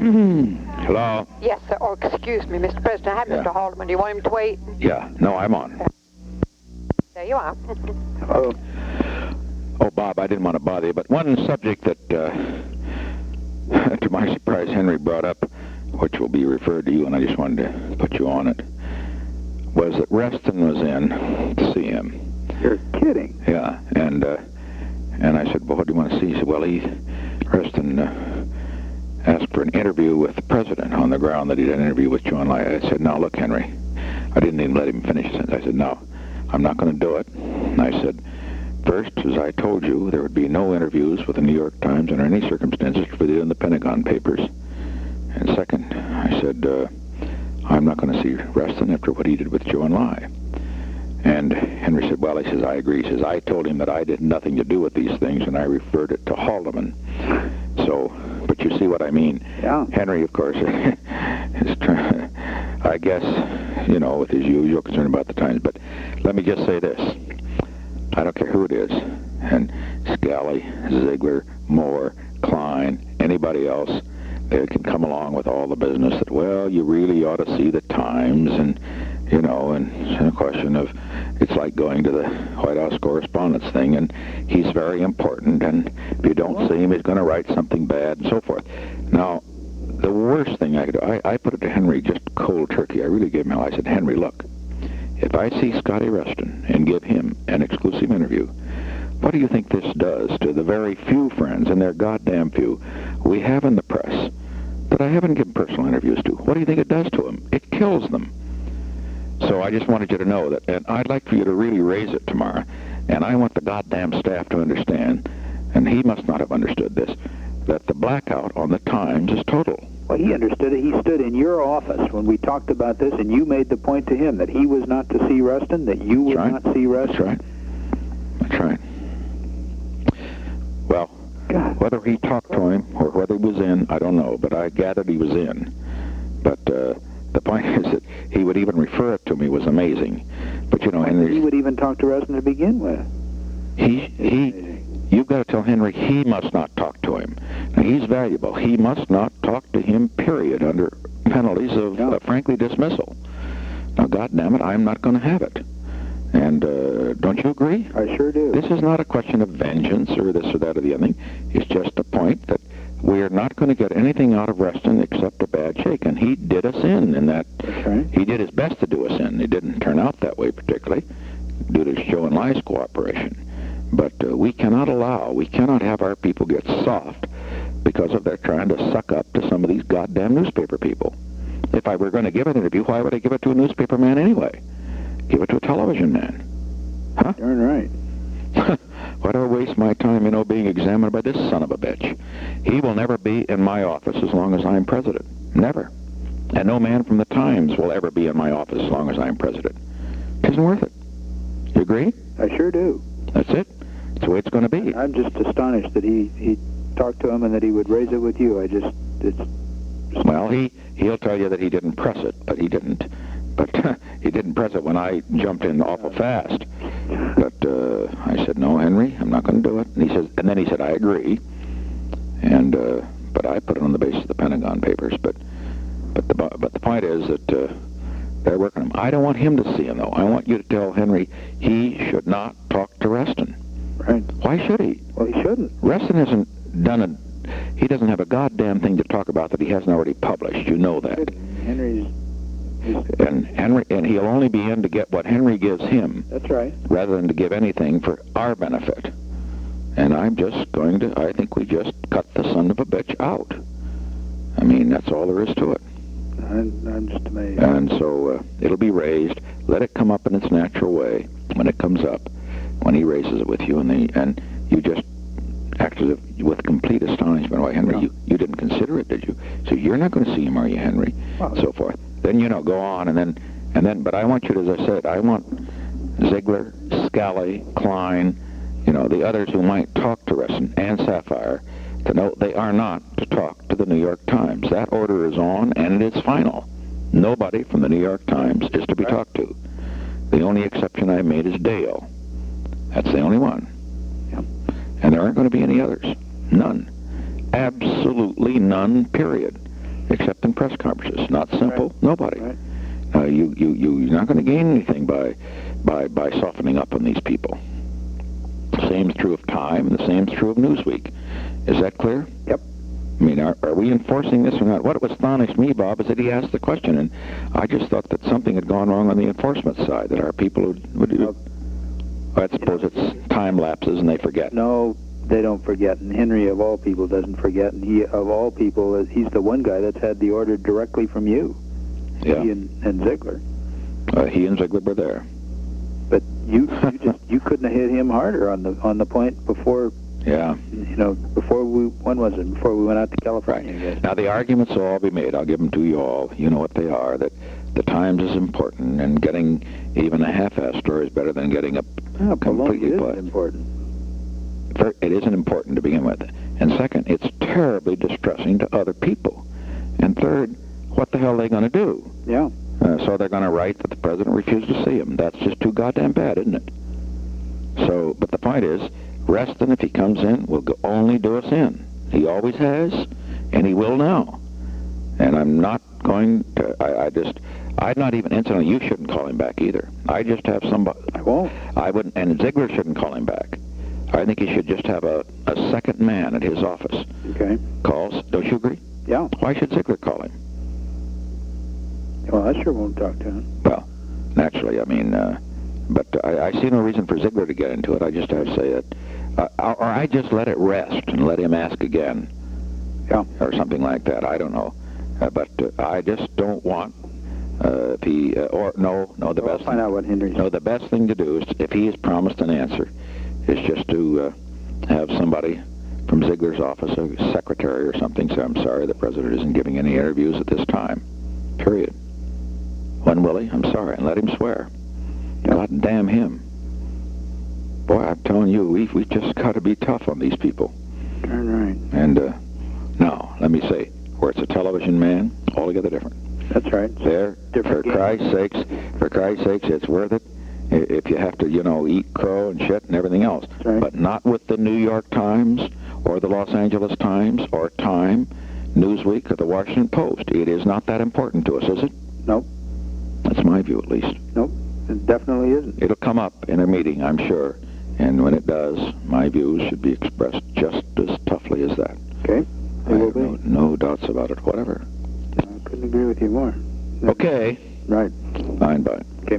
Hello? Yes, sir. Oh, excuse me, Mr. President. I have Mr. Haldeman. Do you want him to wait? Yeah. No, I'm on. There you are. Hello? Oh, Bob, I didn't want to bother you, but one subject that, to my surprise, Henry brought up, which will be referred to you, and I just wanted to put you on it, was that Reston was in to see him. You're kidding. Yeah, and I said, well, what do you want to see? He said, well, Reston asked for an interview with the president on the ground that he had an interview with Chou Enlai. I said, now, look, Henry, I didn't even let him finish the sentence. I said, no, I'm not going to do it. And I said, first, as I told you, there would be no interviews with the New York Times under any circumstances for the Pentagon Papers. And second, I said, I'm not going to see Reston after what he did with Chou Enlai. And Henry said, well, he says, I agree. He says, I told him that I did nothing to do with these things, and I referred it to Haldeman. So, but you see what I mean. Yeah. Henry, of course, is I guess, you know, with his usual concern about the Times. But let me just say this. I don't care who it is. And Scotty, Ziegler, Moore, Klein, anybody else, they can come along with all the business that, well, you really ought to see the Times, and, you know, and it's a question of, it's like going to the White House Correspondents thing, and he's very important, and if you don't see him, he's going to write something bad, and so forth. Now, the worst thing I could do, I put it to Henry just cold turkey. I really gave him hell. I said, Henry, look, if I see Scotty Reston and give him an exclusive interview, what do you think this does to the very few friends, and they're goddamn few, we have in the press that I haven't given personal interviews to? What do you think it does to them? It kills them. So I just wanted you to know that, and I'd like for you to really raise it tomorrow, and I want the goddamn staff to understand, and he must not have understood this, that the blackout on the Times is total. Well, he understood it. He stood in your office when we talked about this, and you made the point to him that he was not to see Reston, that you would not see Reston. That's right. That's right. Well, God. Whether he talked to him or whether he was in, I don't know, but I gathered he was in. But the point is that he would even refer it to me was amazing. But, you know, Henry... He would even talk to Reston to begin with. You've got to tell Henry he must not talk to him. Now, he's valuable. He must not talk to him, period, under penalties of, frankly, dismissal. Now, goddammit, I'm not going to have it. And don't you agree? I sure do. This is not a question of vengeance or this or that or the other thing. It's just a point that we are not going to get anything out of Reston except a bad shake. And he did us in that. That's right. He did his best to do us in. It didn't turn out that way particularly due to Chou Enlai's cooperation. But we cannot have our people get soft because of their trying to suck up to some of these goddamn newspaper people. If I were going to give an interview, why would I give it to a newspaper man anyway? Give it to a television man. Huh? Darn right. Why do I waste my time, you know, being examined by this son of a bitch? He will never be in my office as long as I'm president. Never. And no man from the Times will ever be in my office as long as I'm president. It isn't worth it. You agree? I sure do. That's it. That's the way it's going to be. I'm just astonished that he talked to him and that he would raise it with you. Well, he'll tell you that he didn't press it, but he didn't. But he didn't press it when I jumped in awful fast. But I said, no, Henry, I'm not going to do it. And then he said, I agree. And but I put it on the basis of the Pentagon Papers. But the point is that they're working him. I don't want him to see him, though. I want you to tell Henry he should not talk to Reston. Right. Why should he? Well, he shouldn't. Reston hasn't done he doesn't have a goddamn thing to talk about that he hasn't already published. You know that. And he'll only be in to get what Henry gives him. That's right. Rather than to give anything for our benefit. And I think we just cut the son of a bitch out. I mean, that's all there is to it. I'm just amazed. And so it'll be raised. Let it come up in its natural way when it comes up, when he raises it with you, and you just act as if with complete astonishment. Why, Henry, you didn't consider it, did you? So you're not going to see him, are you, Henry? Well, so forth. Then, you know, go on, and then, but I want you to, as I said, I want Ziegler, Scotty, Klein, you know, the others who might talk to Reston and Sapphire to know they are not to talk to the New York Times. That order is on, and it is final. Nobody from the New York Times is to be talked to. The only exception I made is Dale. That's the only one. Yep. And there aren't going to be any others. None. Absolutely none, period. except in press conferences. Not simple. Right. Nobody. Right. You're not going to gain anything by softening up on these people. Same's true of Time, and the same's true of Newsweek. Is that clear? Yep. I mean, are we enforcing this or not? What astonished me, Bob, is that he asked the question, and I just thought that something had gone wrong on the enforcement side, that our people would I suppose it's time lapses and they forget. No, they don't forget. And Henry, of all people, doesn't forget. And he, of all people, he's the one guy that's had the order directly from you. Yeah. He and Ziegler. He and Ziegler were there. But you couldn't have hit him harder on the point before. Yeah. Before we went out to California. Right. I guess. Now the arguments will all be made. I'll give them to you all. You know what they are. That the Times is important, and getting even a half-assed story is better than getting a completely important. It isn't important to begin with. And second, it's terribly distressing to other people. And third, what the hell are they going to do? Yeah. So they're going to write that the president refused to see him. That's just too goddamn bad, isn't it? So, but the point is, Reston, if he comes in, will only do us in. He always has, and he will now. And I'm not going to, I'd not even, incidentally, you shouldn't call him back either. I just have somebody. I won't. I wouldn't, and Ziegler shouldn't call him back. I think he should just have a second man at his office. Okay. Calls. Don't you agree? Yeah. Why should Ziegler call him? Well, I sure won't talk to him. Well, naturally, I mean, but I see no reason for Ziegler to get into it. I just have to say it. Or I just let it rest and let him ask again. Yeah. Or something like that. I don't know. But I just don't want, the best Find out what Henry said. No, the best thing to do is, if he has promised an answer, is just to have somebody from Ziegler's office, a secretary or something, say, I'm sorry, the president isn't giving any interviews at this time. Period. When will he? I'm sorry, and let him swear. God damn him. Boy, I'm telling you, we've just got to be tough on these people. Darn right. And now, let me say, where it's a television man, altogether different. That's right. There, for Christ's sakes, it's worth it. If you have to, eat crow and shit and everything else. Right. But not with the New York Times or the Los Angeles Times or Time, Newsweek, or the Washington Post. It is not that important to us, is it? Nope. That's my view, at least. Nope. It definitely isn't. It'll come up in a meeting, I'm sure. And when it does, my views should be expressed just as toughly as that. Okay. I have no doubts about it, whatever. I couldn't agree with you more. Okay. Right. Fine, bye. Okay.